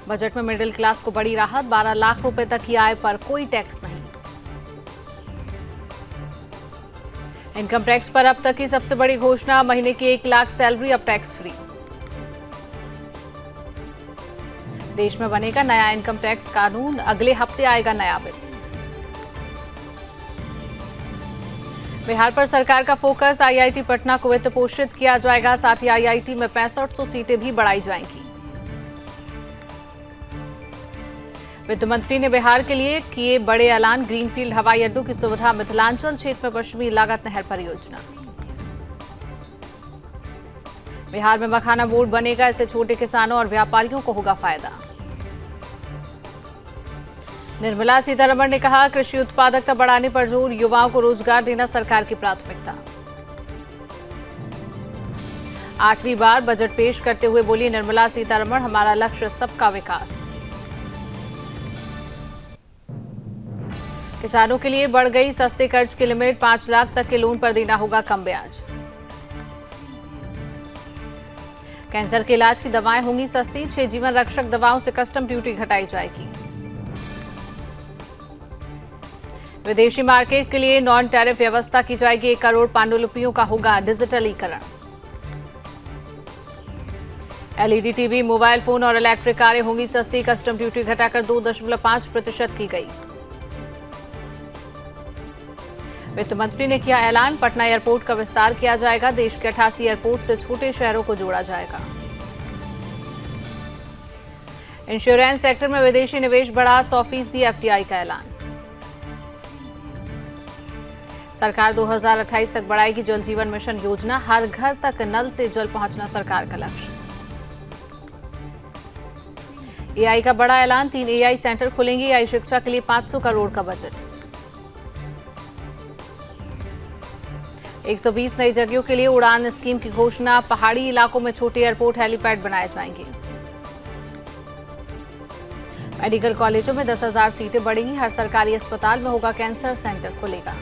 Budget में middle class को बड़ी राहत, 12 लाख रुपए तक की आय पर कोई टैक्स नहीं। इनकम टैक्स पर अब तक की सबसे बड़ी घोषणा, महीने की 1 लाख सैलरी अब टैक्स फ्री। देश में बनेगा नया इनकम टैक्स कानून, अगले हफ्ते आएगा नया बिल। बिहार पर सरकार का फोकस, आईआईटी पटना को वित्त पोषित किया जाएगा, साथ ही आईआईटी में 6500 सीटें भी बढ़ाई जाएंगी। वित्त मंत्री ने बिहार के लिए किए बड़े ऐलान, ग्रीनफील्ड हवाई अड्डों की सुविधा, मिथिलांचल क्षेत्र में पश्चिमी लागत नहर परियोजना। बिहार में मखाना बोर्ड बनेगा, इससे छोटे किसानों और व्यापारियों को होगा फायदा। निर्मला सीतारमण ने कहा, कृषि उत्पादकता बढ़ाने पर जोर, युवाओं को रोजगार देना सरकार की प्राथमिकता। 8वीं बार बजट पेश करते हुए बोली निर्मला सीतारमण, हमारा लक्ष्य सबका विकास। किसानों के लिए बढ़ गई सस्ते कर्ज की लिमिट, 5 लाख तक के लोन पर देना होगा कम ब्याज। कैंसर के इलाज की दवाएं होंगी सस्ती, 6 जीवन रक्षक दवाओं से कस्टम ड्यूटी घटाई जाएगी। विदेशी मार्केट के लिए नॉन टैरिफ व्यवस्था की जाएगी, 1 करोड़ पांडुलिपियों का होगा डिजिटलीकरण। एलईडी टीवी, मोबाइल फोन और इलेक्ट्रिक कारें होंगी सस्ती, कस्टम ड्यूटी घटाकर 2.5% की गई। वित्त मंत्री ने किया ऐलान, पटना एयरपोर्ट का विस्तार किया जाएगा, देश के 88 एयरपोर्ट से छोटे शहरों को जोड़ा जाएगा। इंश्योरेंस सेक्टर में विदेशी निवेश बढ़ा, 100% एफडीआई का ऐलान। सरकार 2028 तक बढ़ाएगी जल जीवन मिशन योजना, हर घर तक नल से जल पहुंचना सरकार का लक्ष्य। एआई का बड़ा ऐलान, 3 एआई सेंटर खुलेंगे, एआई शिक्षा के लिए 500 करोड़ का बजट। 120 नई जगहों के लिए उड़ान स्कीम की घोषणा, पहाड़ी इलाकों में छोटे एयरपोर्ट हेलीपैड बनाए जाएंगे। मेडिकल कॉलेजों में 10,000 सीटें बढ़ेंगी, हर सरकारी अस्पताल में होगा कैंसर सेंटर खुलेगा।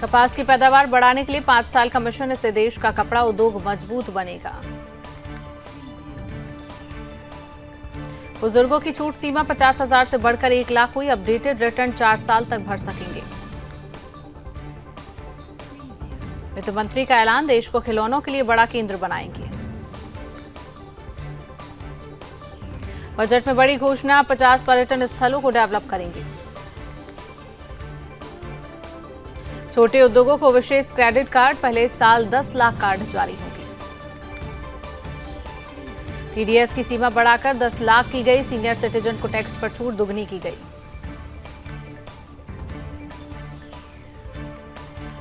कपास की पैदावार बढ़ाने के लिए 5 साल का मिशन, इससे देश का कपड़ा उद्योग मजबूत बनेगा। बुजुर्गों की छूट सीमा 50,000 से बढ़कर 1 लाख हुई, अपडेटेड रिटर्न 4 साल तक भर सकेंगे। वित्त मंत्री का ऐलान, देश को खिलौनों के लिए बड़ा केंद्र बनाएंगे। बजट में बड़ी घोषणा, 50 पर्यटन स्थलों को डेवलप करेंगे। छोटे उद्योगों को विशेष क्रेडिट कार्ड, पहले साल 10 लाख कार्ड जारी होंगे। टीडीएस की सीमा बढ़ाकर 10 लाख की गई, सीनियर सिटीजन को टैक्स पर छूट दुगनी की गई।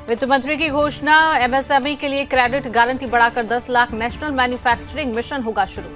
वित्त मंत्री की घोषणा, एमएसएमई के लिए क्रेडिट गारंटी बढ़ाकर 10 लाख, नेशनल मैन्युफैक्चरिंग मिशन होगा शुरू।